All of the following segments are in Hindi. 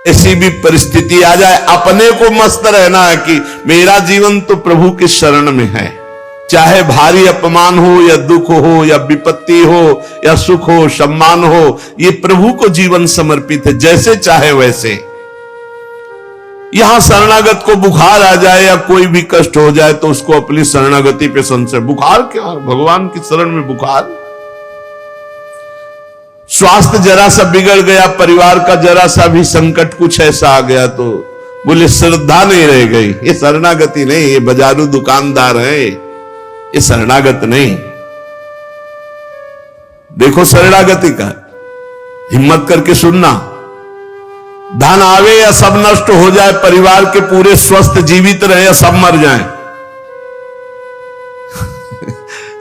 ऐसी भी परिस्थिति आ जाए, अपने को मस्त रहना है कि मेरा जीवन तो प्रभु के शरण में है। चाहे भारी अपमान हो या दुख हो या विपत्ति हो या सुख हो सम्मान हो, ये प्रभु को जीवन समर्पित है, जैसे चाहे वैसे। यहां शरणागत को बुखार आ जाए या कोई भी कष्ट हो जाए तो उसको अपनी शरणागति पे संशय। बुखार क्या, भगवान की शरण में बुखार। स्वास्थ्य जरा सा बिगड़ गया, परिवार का जरा सा भी संकट कुछ ऐसा आ गया तो बोले श्रद्धा नहीं रह गई। ये शरणागति नहीं, ये बाजारू दुकानदार है, ये शरणागत नहीं। देखो शरणागति का हिम्मत करके सुनना। धन आवे या सब नष्ट हो जाए, परिवार के पूरे स्वस्थ जीवित रहे या सब मर जाएं,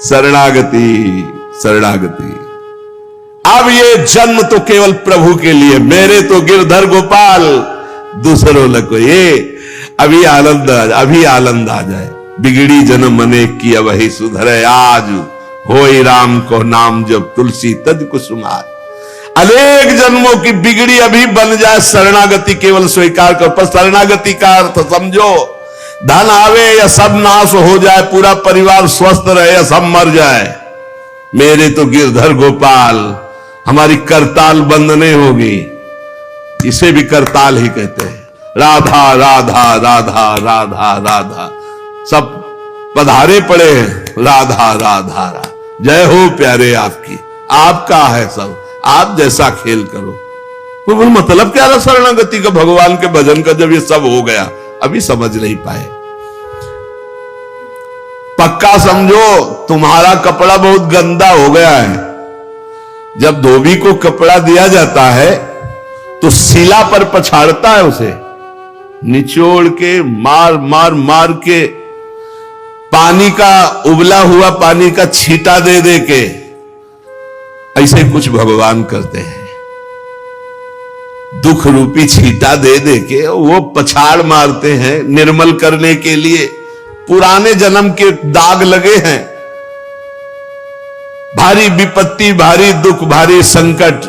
शरणागति शरणागति। अब ये जन्म तो केवल प्रभु के लिए, मेरे तो गिरधर गोपाल, दूसरों लगो। ये अभी आनंद आ जाए। बिगड़ी जन्म अनेक की वही सुधरे, आज होई राम को नाम जब तुलसी तज कुसुमार। अनेक जन्मों की बिगड़ी अभी बन जाए, शरणागति केवल स्वीकार कर। पर शरणागति का अर्थ समझो, धन आवे या सब नाश हो जाए, पूरा परिवार स्वस्थ रहे या सब मर जाए, मेरे तो गिरधर गोपाल, हमारी करताल बंद नहीं होगी। इसे भी करताल ही कहते हैं। राधा राधा राधा राधा राधा, सब पधारे पड़े हैं। राधा राधा राधा, जय हो प्यारे आपकी, आपका है सब, आप जैसा खेल करो। तो बोल मतलब क्या रहा शरणागति का, भगवान के भजन का, जब ये सब हो गया। अभी समझ नहीं पाए। पक्का समझो, तुम्हारा कपड़ा बहुत गंदा हो गया है। जब धोबी को कपड़ा दिया जाता है तो शिला पर पछाड़ता है, उसे निचोड़ के मार मार मार के, पानी का उबला हुआ पानी का छींटा दे दे के, ऐसे कुछ भगवान करते हैं। दुख रूपी छींटा दे दे के वो पछाड़ मारते हैं निर्मल करने के लिए। पुराने जन्म के दाग लगे हैं, भारी विपत्ति, भारी दुख, भारी संकट।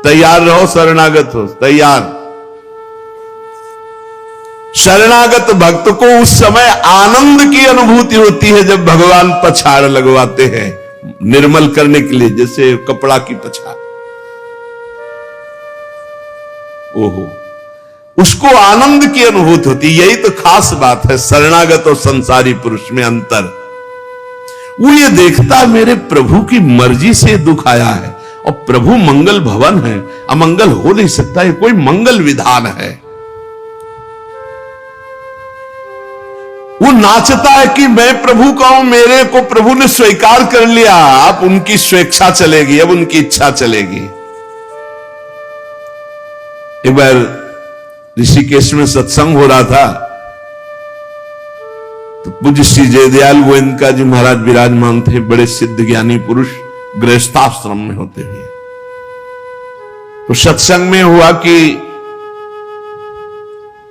तैयार रहो, शरणागत हो, तैयार। शरणागत भक्त को उस समय आनंद की अनुभूति होती है जब भगवान पछाड़ लगवाते हैं निर्मल करने के लिए, जैसे कपड़ा की पछाड़। ओहो, उसको आनंद की अनुभूति होती। यही तो खास बात है शरणागत और संसारी पुरुष में अंतर। वो ये देखता है मेरे प्रभु की मर्जी से दुख आया है, और प्रभु मंगल भवन है, अमंगल हो नहीं सकता, ये कोई मंगल विधान है। वो नाचता है कि मैं प्रभु का हूं, मेरे को प्रभु ने स्वीकार कर लिया, अब उनकी स्वेच्छा चलेगी, अब उनकी इच्छा चलेगी। एक बार ऋषिकेश में सत्संग हो रहा था, तो पूज्य श्री जयदयाल गोविंदका जी महाराज विराजमान थे, बड़े सिद्ध ज्ञानी पुरुष, गृहस्थाश्रम में होते हुए। तो सत्संग में हुआ कि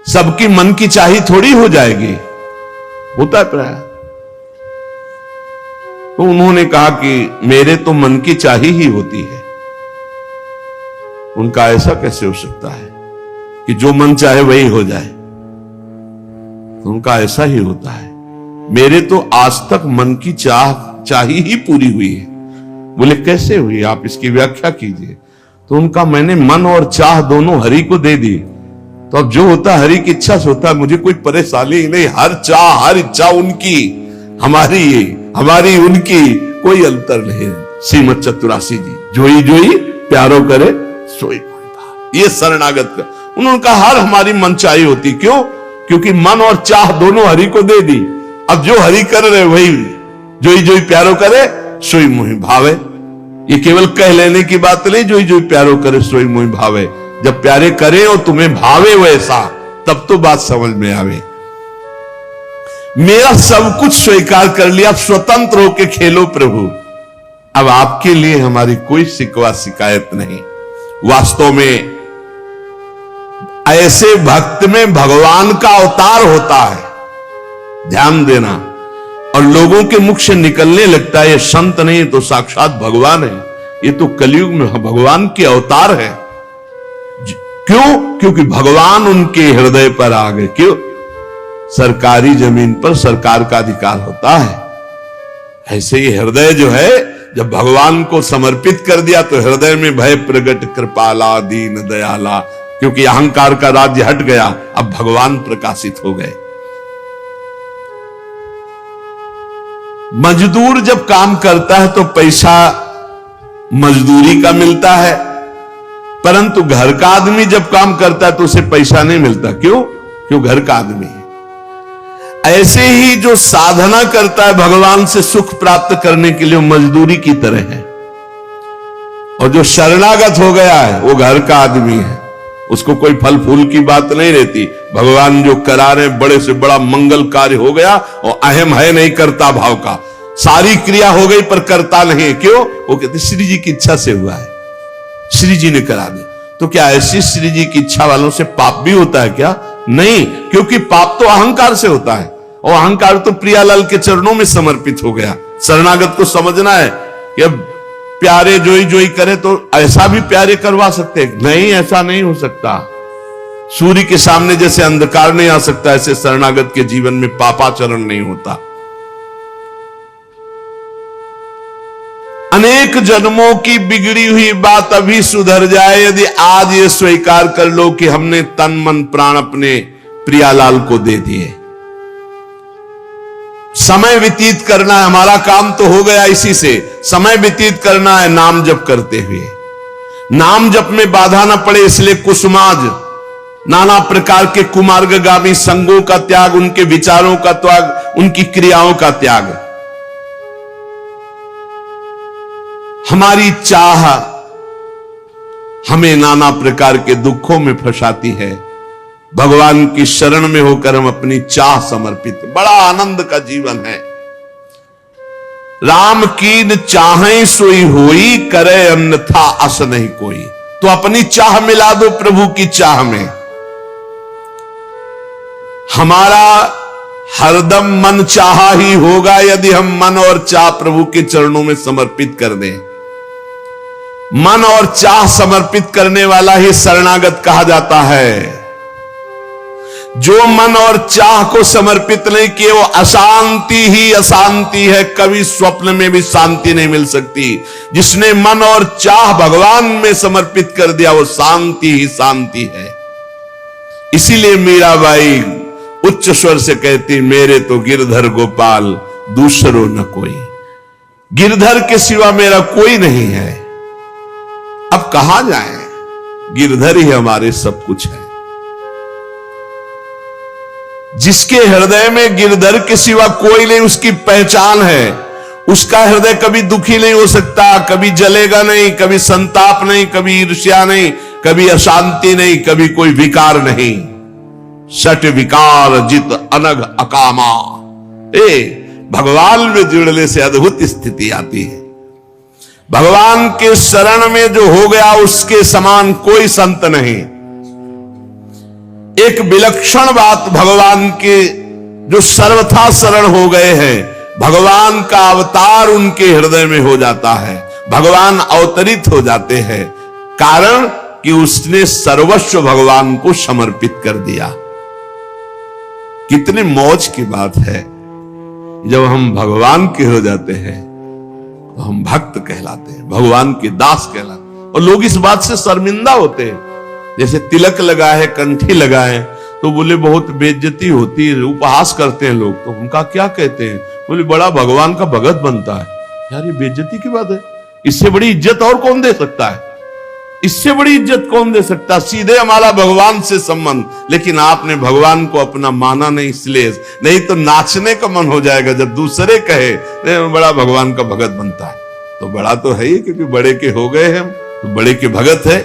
सबकी मन की चाही थोड़ी हो जाएगी, होता है प्राय। तो उन्होंने कहा कि मेरे तो मन की चाही ही होती है। उनका ऐसा कैसे हो सकता है कि जो मन चाहे वही हो जाए? तो उनका ऐसा ही होता है, मेरे तो आज तक मन की चाही ही पूरी हुई है। बोले कैसे हुई, आप इसकी व्याख्या कीजिए। तो उनका मैंने मन और चाह दोनों हरि को दे दी, तो अब जो होता है हरि की इच्छा से होता है, मुझे कोई परेशानी ही नहीं। हर चाह हर इच्छा उनकी, हमारी उनकी, कोई अंतर नहीं। श्रीमद चतुरासी जी, जोई जोई प्यारो करे सोई। ये शरणागत का उन्होंने कहा हर हमारी मनचाही होती। क्यों? क्योंकि मन और चाह दोनों हरि को दे दी। अब जो हरि कर रहे वही जोई जोई प्यारो करे सोई मोहि भावे। ये केवल कह लेने की बात नहीं, जोई जोई प्यारो करे सोई मोहि भावे। जब प्यारे करे और तुम्हें भावे वैसा, तब तो बात समझ में आवे। मेरा सब कुछ स्वीकार कर लिया, स्वतंत्र होके खेलो प्रभु। अब आपके लिए हमारी कोई शिकवा शिकायत नहीं। वास्तव में ऐसे भक्त में भगवान का अवतार होता है, ध्यान देना। और लोगों के मुख से निकलने लगता है ये संत नहीं तो साक्षात भगवान है, ये तो कलयुग में भगवान के अवतार है। क्यों? क्योंकि भगवान उनके हृदय पर आ गए। क्यों? सरकारी जमीन पर सरकार का अधिकार होता है। ऐसे ही हृदय जो है, जब भगवान को समर्पित कर दिया तो हृदय में भय प्रगट कृपाला दीन दयाला, क्योंकि अहंकार का राज्य हट गया, अब भगवान प्रकाशित हो गए। मजदूर जब काम करता है तो पैसा मजदूरी का मिलता है, परंतु घर का आदमी जब काम करता है तो उसे पैसा नहीं मिलता। क्यों? क्यों? घर का आदमी है। ऐसे ही जो साधना करता है भगवान से सुख प्राप्त करने के लिए, मजदूरी की तरह है। और जो शरणागत हो गया है वो घर का आदमी है, उसको कोई फल फूल की बात नहीं रहती। भगवान जो करा रहे बड़े से बड़ा मंगल कार्य हो गया और अहम है नहीं करता भाव का, सारी क्रिया हो गई पर करता नहीं। क्यों? वो कहते श्री जी की इच्छा से हुआ है, श्री जी ने करा दे। तो क्या ऐसी श्री जी की इच्छा वालों से पाप भी होता है क्या? नहीं, क्योंकि पाप तो अहंकार से होता है, और अहंकार तो प्रियालाल के चरणों में समर्पित हो गया। शरणागत को समझना है कि अब प्यारे जोई जोई करे तो ऐसा भी प्यारे करवा सकते हैं? नहीं, ऐसा नहीं हो सकता। सूर्य के सामने जैसे अंधकार नहीं आ सकता, ऐसे शरणागत के जीवन में पापाचरण नहीं होता। अनेक जन्मों की बिगड़ी हुई बात अभी सुधर जाए यदि आज ये स्वीकार कर लो कि हमने तन मन प्राण अपने प्रियालाल को दे दिए। समय व्यतीत करना है, हमारा काम तो हो गया इसी से। समय व्यतीत करना है नाम जप करते हुए। नाम जप में बाधा न पड़े इसलिए कुसुमाज, नाना प्रकार के कुमार्गगामी संगों का त्याग, उनके विचारों का त्याग, उनकी क्रियाओं का त्याग। हमारी चाह हमें नाना प्रकार के दुखों में फंसाती है। भगवान की शरण में होकर हम अपनी चाह समर्पित, बड़ा आनंद का जीवन है। राम कीन चाहें सोई होई, करे अन्यथा अस नहीं कोई। तो अपनी चाह मिला दो प्रभु की चाह में। हमारा हरदम मन चाहा ही होगा यदि हम मन और चाह प्रभु के चरणों में समर्पित कर दें। मन और चाह समर्पित करने वाला ही शरणागत कहा जाता है। जो मन और चाह को समर्पित नहीं किए वो अशांति ही अशांति है, कभी स्वप्न में भी शांति नहीं मिल सकती। जिसने मन और चाह भगवान में समर्पित कर दिया वो शांति ही शांति है। इसीलिए मीराबाई उच्च स्वर से कहती, मेरे तो गिरधर गोपाल दूसरो न कोई। गिरधर के सिवा मेरा कोई नहीं है। अब कहां जाएं? गिरधर ही हमारे सब कुछ है। जिसके हृदय में गिरधर के सिवा कोई नहीं, उसकी पहचान है। उसका हृदय कभी दुखी नहीं हो सकता, कभी जलेगा नहीं, कभी संताप नहीं, कभी ईर्ष्या नहीं, कभी अशांति नहीं, कभी कोई विकार नहीं। सट विकार जित अनग अकामा। भगवान में जुड़ने से अद्भुत स्थिति आती है। भगवान के शरण में जो हो गया उसके समान कोई संत नहीं। एक विलक्षण बात, भगवान के जो सर्वथा शरण हो गए हैं, भगवान का अवतार उनके हृदय में हो जाता है। भगवान अवतरित हो जाते हैं, कारण कि उसने सर्वस्व भगवान को समर्पित कर दिया। कितने मौज की बात है, जब हम भगवान के हो जाते हैं तो हम भक्त कहलाते हैं, भगवान के दास कहलाते हैं। और लोग इस बात से शर्मिंदा होते हैं। जैसे तिलक लगा है, कंठी लगा है, तो बोले बहुत बेइज्जती होती है, उपहास करते हैं लोग। तो उनका क्या कहते हैं? बोले बड़ा भगवान का भगत बनता है। यार ये बेइज्जती की बात है। इससे बड़ी इज्जत और कौन दे सकता है? इससे बड़ी इज्जत कौन दे सकता? सीधे हमारा भगवान से संबंध। लेकिन आपने भगवान को अपना माना नहीं, इसलिए नहीं तो नाचने का मन हो जाएगा जब दूसरे कहे बड़ा भगवान का भगत बनता है। तो बड़ा तो है ही, क्योंकि बड़े के हो गए हम, तो बड़े के भगत है।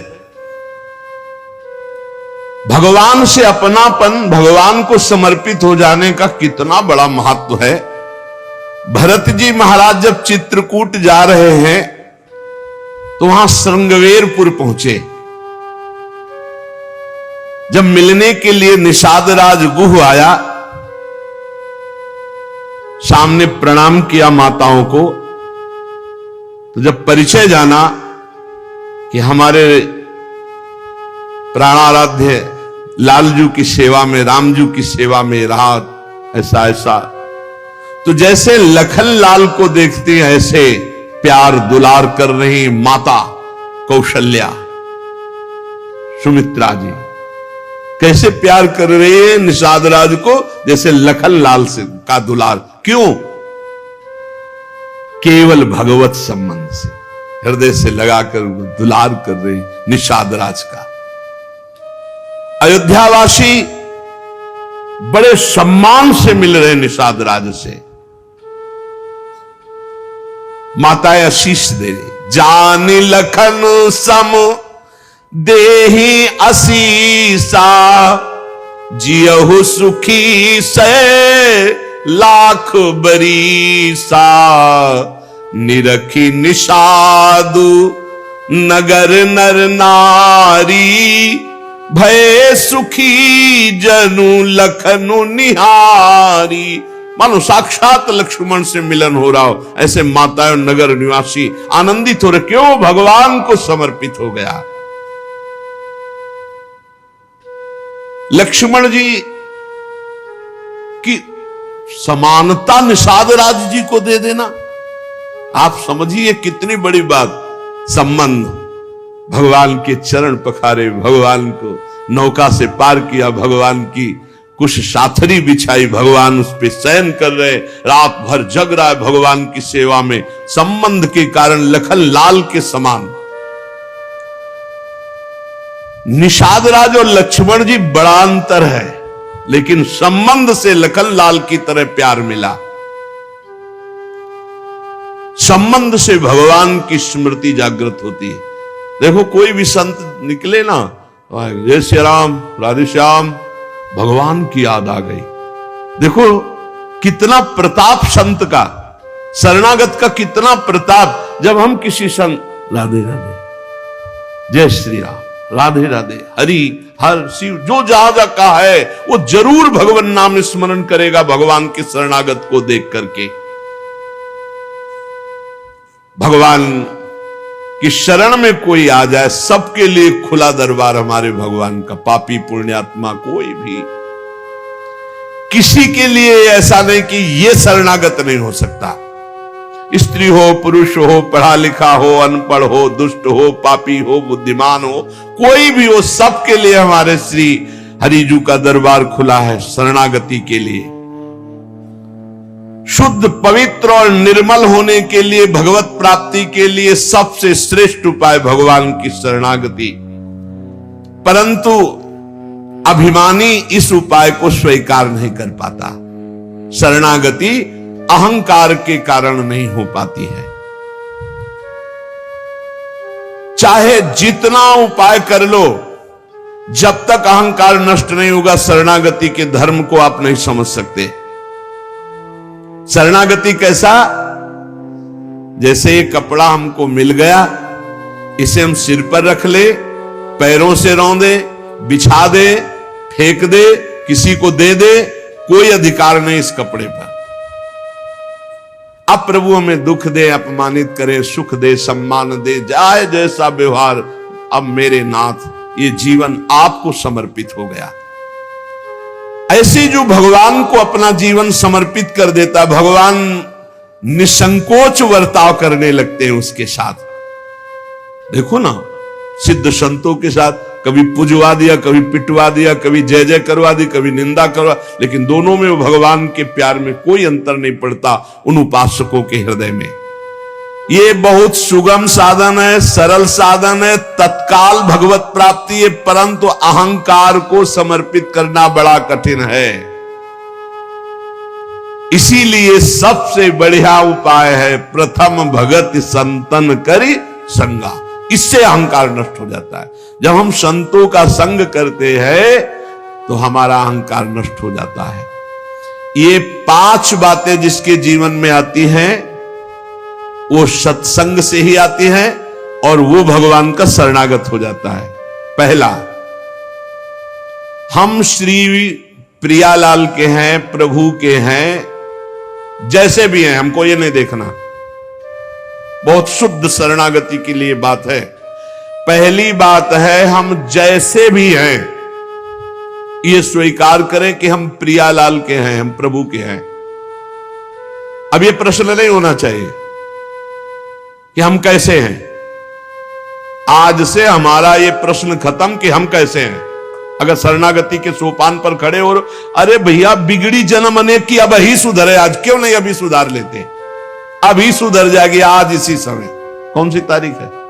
भगवान से अपनापन, भगवान को समर्पित हो जाने का कितना बड़ा महत्व है। भरत जी महाराज जब चित्रकूट जा रहे हैं तो वहां श्रृंगवेरपुर पहुंचे। जब मिलने के लिए निषाद राज गुह आया, सामने प्रणाम किया माताओं को, तो जब परिचय जाना कि हमारे प्राणाराध्य लालजू की सेवा में, रामजू की सेवा में रहा, ऐसा ऐसा। तो जैसे लखन लाल को देखते हैं ऐसे प्यार दुलार कर रही माता कौशल्या, सुमित्रा जी कैसे प्यार कर रही है निषाद राज को, जैसे लखन लाल से का दुलार। क्यों? केवल भगवत संबंध से हृदय से लगाकर दुलार कर रही निषाद राज का। अयोध्यावासी बड़े सम्मान से मिल रहे निषाद राज से। माताएं आशीष दे रही, जान लखन सम देहि आशीषा, जियहु सुखी से लाख बरीसा, निरखी निषादु नगर नर नारी, भय सुखी जनु लखनु निहारी। मानो साक्षात लक्ष्मण से मिलन हो रहा हो, ऐसे माताएं और नगर निवासी आनंदित हो रहे। क्यों? भगवान को समर्पित हो गया। लक्ष्मण जी की समानता निषाद राज जी को दे देना, आप समझिए कितनी बड़ी बात। संबंध, भगवान के चरण पखारे, भगवान को नौका से पार किया, भगवान की कुछ साथरी बिछाई, भगवान उस पे शयन कर रहे, रात भर जग रहा है भगवान की सेवा में। संबंध के कारण लखन लाल के समान। निषाद राज और लक्ष्मण जी बड़ा अंतर है, लेकिन संबंध से लखन लाल की तरह प्यार मिला। संबंध से भगवान की स्मृति जागृत होती है। देखो कोई भी संत निकले ना, जय श्री राम, राधे श्याम, भगवान की याद आ गई। देखो कितना प्रताप संत का, शरणागत का कितना प्रताप। जब हम किसी संत, राधे राधे, जय श्री राम, राधे राधे, हरि हर शिव, जो जहां जा का है वो जरूर भगवान नाम स्मरण करेगा भगवान के शरणागत को देख करके। भगवान कि शरण में कोई आ जाए, सबके लिए खुला दरबार हमारे भगवान का। पापी पुण्यात्मा कोई भी, किसी के लिए ऐसा नहीं कि ये शरणागत नहीं हो सकता। स्त्री हो, पुरुष हो, पढ़ा लिखा हो, अनपढ़ हो, दुष्ट हो, पापी हो, बुद्धिमान हो, कोई भी हो, सबके लिए हमारे श्री हरिजू का दरबार खुला है शरणागति के लिए। शुद्ध, पवित्र और निर्मल होने के लिए, भगवत प्राप्ति के लिए सबसे श्रेष्ठ उपाय भगवान की शरणागति। परंतु अभिमानी इस उपाय को स्वीकार नहीं कर पाता। शरणागति अहंकार के कारण नहीं हो पाती है। चाहे जितना उपाय कर लो, जब तक अहंकार नष्ट नहीं होगा, शरणागति के धर्म को आप नहीं समझ सकते। शरणागति कैसा? जैसे ये कपड़ा हमको मिल गया, इसे हम सिर पर रख ले, पैरों से रौंदे, बिछा दे, फेंक दे, किसी को दे दे, कोई अधिकार नहीं इस कपड़े पर। अब प्रभु हमें दुख दे, अपमानित करे, सुख दे, सम्मान दे, जाए जैसा व्यवहार, अब मेरे नाथ ये जीवन आपको समर्पित हो गया। ऐसे जो भगवान को अपना जीवन समर्पित कर देता, भगवान निसंकोच वर्ताव करने लगते हैं उसके साथ। देखो ना, सिद्ध संतों के साथ कभी पुजवा दिया, कभी पिटवा दिया, कभी जय जय करवा दी, कभी निंदा करवा, लेकिन दोनों में भगवान के प्यार में कोई अंतर नहीं पड़ता उन उपासकों के हृदय में। ये बहुत सुगम साधन है, सरल साधन है, तत्काल भगवत प्राप्ति है, परंतु अहंकार को समर्पित करना बड़ा कठिन है। इसीलिए सबसे बढ़िया उपाय है प्रथम भगत संतन करी संगा। इससे अहंकार नष्ट हो जाता है। जब हम संतों का संग करते हैं तो हमारा अहंकार नष्ट हो जाता है। ये 5 बातें जिसके जीवन में आती हैं वो सत्संग से ही आती है और वो भगवान का शरणागत हो जाता है। पहला, हम श्री प्रियालाल के हैं, प्रभु के हैं, जैसे भी हैं, हमको ये नहीं देखना। बहुत शुद्ध शरणागति के लिए बात है। पहली बात है हम जैसे भी हैं ये स्वीकार करें कि हम प्रियालाल के हैं, हम प्रभु के हैं। अब ये प्रश्न नहीं होना चाहिए कि हम कैसे हैं। आज से हमारा ये प्रश्न खत्म कि हम कैसे हैं। अगर शरणागति के सोपान पर खड़े और अरे भैया बिगड़ी जन्म अनेक की, अब ही सुधरे, आज क्यों नहीं अभी सुधार लेते, अभी सुधर जाएगी आज इसी समय। कौन सी तारीख है?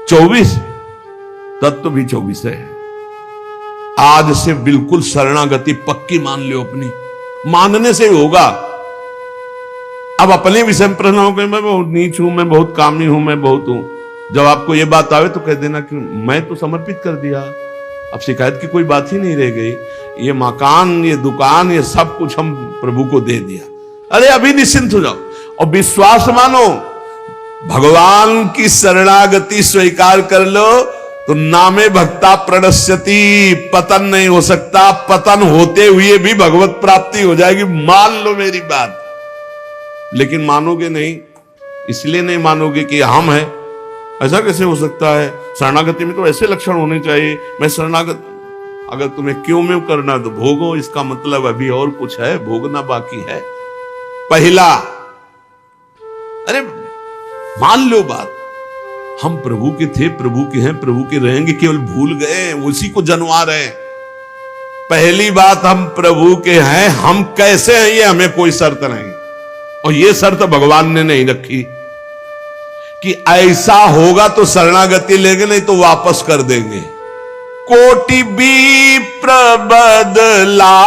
24। तत्व भी 24 है। आज से बिल्कुल शरणागति पक्की मान लो अपनी, मानने से ही होगा। अब अपने विषय में प्रश्न हो गए, मैं बहुत नीच हूं, मैं बहुत कामी हूं, मैं बहुत हूं। जब आपको ये बात आवे तो कह देना कि मैं तो समर्पित कर दिया, अब शिकायत की कोई बात ही नहीं रह गई। ये मकान, ये दुकान, ये सब कुछ हम प्रभु को दे दिया। अरे अभी निश्चिंत हो जाओ और विश्वास मानो, भगवान की शरणागति स्वीकार कर लो तो नामे भक्ता प्रणश्यति, पतन नहीं हो सकता। पतन होते हुए भी भगवत प्राप्ति हो जाएगी, मान लो मेरी बात। लेकिन मानोगे नहीं, इसलिए नहीं मानोगे कि हम हैं। ऐसा कैसे हो सकता है? शरणागति में तो ऐसे लक्षण होने चाहिए। मैं शरणागत, अगर तुम्हें क्यों में करना तो भोगो, इसका मतलब अभी और कुछ है, भोगना बाकी है। पहला, अरे मान लो बात, हम प्रभु के थे, प्रभु के हैं, प्रभु के रहेंगे, केवल भूल गए, उसी को जनवा रहे। पहली बात, हम प्रभु के हैं, हम कैसे हैं ये हमें कोई शर्त नहीं, और ये शर्त भगवान ने नहीं रखी कि ऐसा होगा तो शरणागति लेंगे, नहीं तो वापस कर देंगे। कोटि भी प्रबदला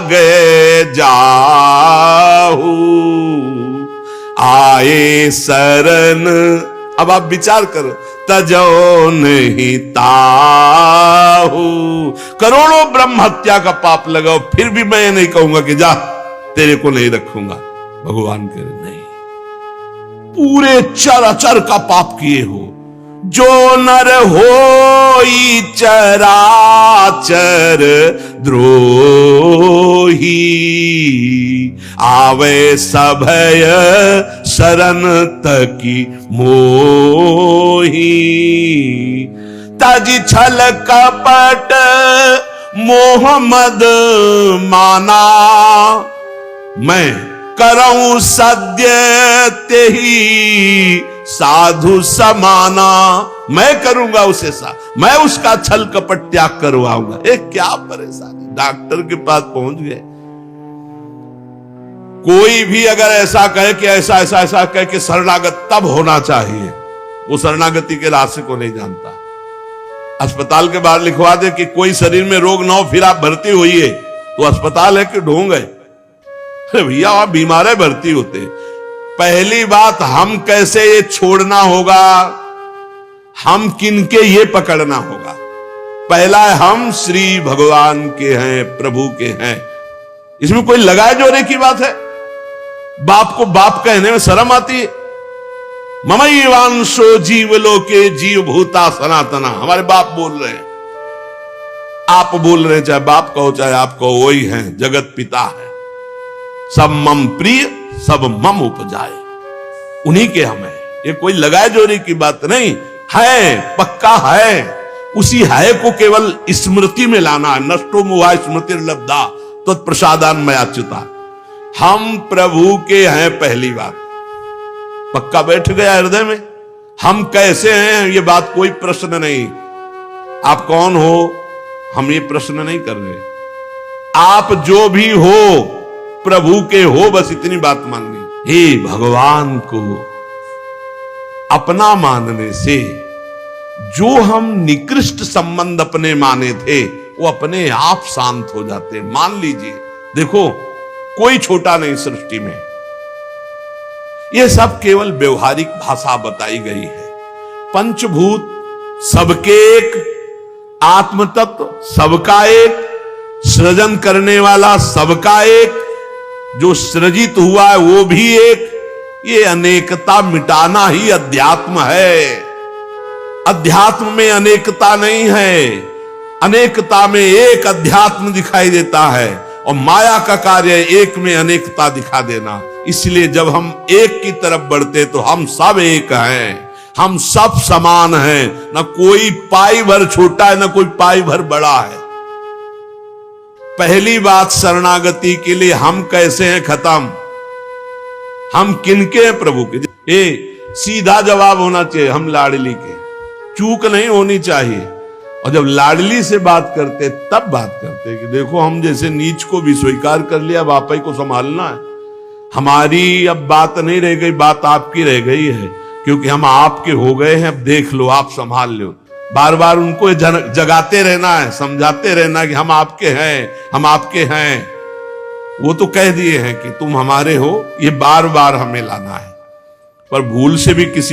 गए जाहू, आए शरण। अब आप विचार करो, तजो नहीं ताहू। करोड़ों ब्रह्म हत्या का पाप लगाओ, फिर भी मैं नहीं कहूंगा कि जा तेरे को नहीं रखूंगा। भगवान करे नहीं, पूरे चराचर का पाप किए हो, जो नर होई चराचर द्रोही, आवे सभय शरण तकी मोही। तज छल कपट मोह मद माना, मैं करऊं सद्य तेहि साधु समाना। मैं करूंगा उसे मैं उसका छल कपट त्याग करवाऊंगा। क्या परेशानी, डॉक्टर के पास पहुंच गए। कोई भी अगर ऐसा कहे कि ऐसा ऐसा ऐसा कहे कि शरणागत तब होना चाहिए, वो शरणागति के रास्ते को नहीं जानता। अस्पताल के बाहर लिखवा दे कि कोई शरीर में रोग ना हो फिर आप भर्ती होइए, तो अस्पताल है कि ढोंग है? भैया आप बीमार है, भर्ती होते। पहली बात, हम कैसे ये छोड़ना होगा, हम किनके ये पकड़ना होगा। पहला है, हम श्री भगवान के हैं, प्रभु के हैं। इसमें कोई लगाए जोड़े की बात है? बाप को बाप कहने में शर्म आती है। ममैवांशो जीवलोके जीव भूता सनातना, हमारे बाप बोल रहे हैं, आप बोल रहे हैं, चाहे बाप कहो चाहे आप कहो, वही है, जगत पिता है। सब मम प्रिय, सब मम उपजाए, उन्हीं के हम हैं। ये कोई लगाए जोड़ी की बात नहीं है, पक्का है। उसी है को केवल स्मृति में लाना है। नष्टो मुहा स्मृति लब्धा तो प्रसादान में अच्युता। हम प्रभु के हैं, पहली बात पक्का बैठ गया हृदय में। हम कैसे हैं ये बात कोई प्रश्न नहीं। आप कौन हो हम ये प्रश्न नहीं कर रहे। आप जो भी हो प्रभु के हो, बस इतनी बात माननी। हे भगवान को अपना मानने से जो हम निकृष्ट संबंध अपने माने थे वो अपने आप शांत हो जाते। मान लीजिए, देखो कोई छोटा नहीं सृष्टि में, यह सब केवल व्यवहारिक भाषा बताई गई है। पंचभूत सबके एक, आत्म तत्व सबका एक, सृजन करने वाला सबका एक, जो सृजित हुआ है वो भी एक। ये अनेकता मिटाना ही अध्यात्म है। अध्यात्म में अनेकता नहीं है, अनेकता में एक अध्यात्म दिखाई देता है, और माया का कार्य एक में अनेकता दिखा देना। इसलिए जब हम एक की तरफ बढ़ते तो हम सब एक हैं, हम सब समान हैं, ना कोई पाई भर छोटा है ना कोई पाई भर बड़ा है। पहली बात शरणागति के लिए हम कैसे हैं खत्म, हम किनके हैं प्रभु के। सीधा जवाब होना चाहिए, हम लाडली के, चूक नहीं होनी चाहिए। और जब लाडली से बात करते तब बात करते कि देखो हम जैसे नीच को भी स्वीकार कर लिया, अब आप ही को संभालना है, हमारी अब बात नहीं रह गई, बात आपकी रह गई है, क्योंकि हम आपके हो गए हैं, अब देख लो आप संभाल लो। बार बार उनको जगाते रहना है, समझाते रहना कि हम आपके हैं, हम आपके हैं। वो तो कह दिए हैं कि तुम हमारे हो, ये बार बार हमें लाना है। पर भूल से भी किसी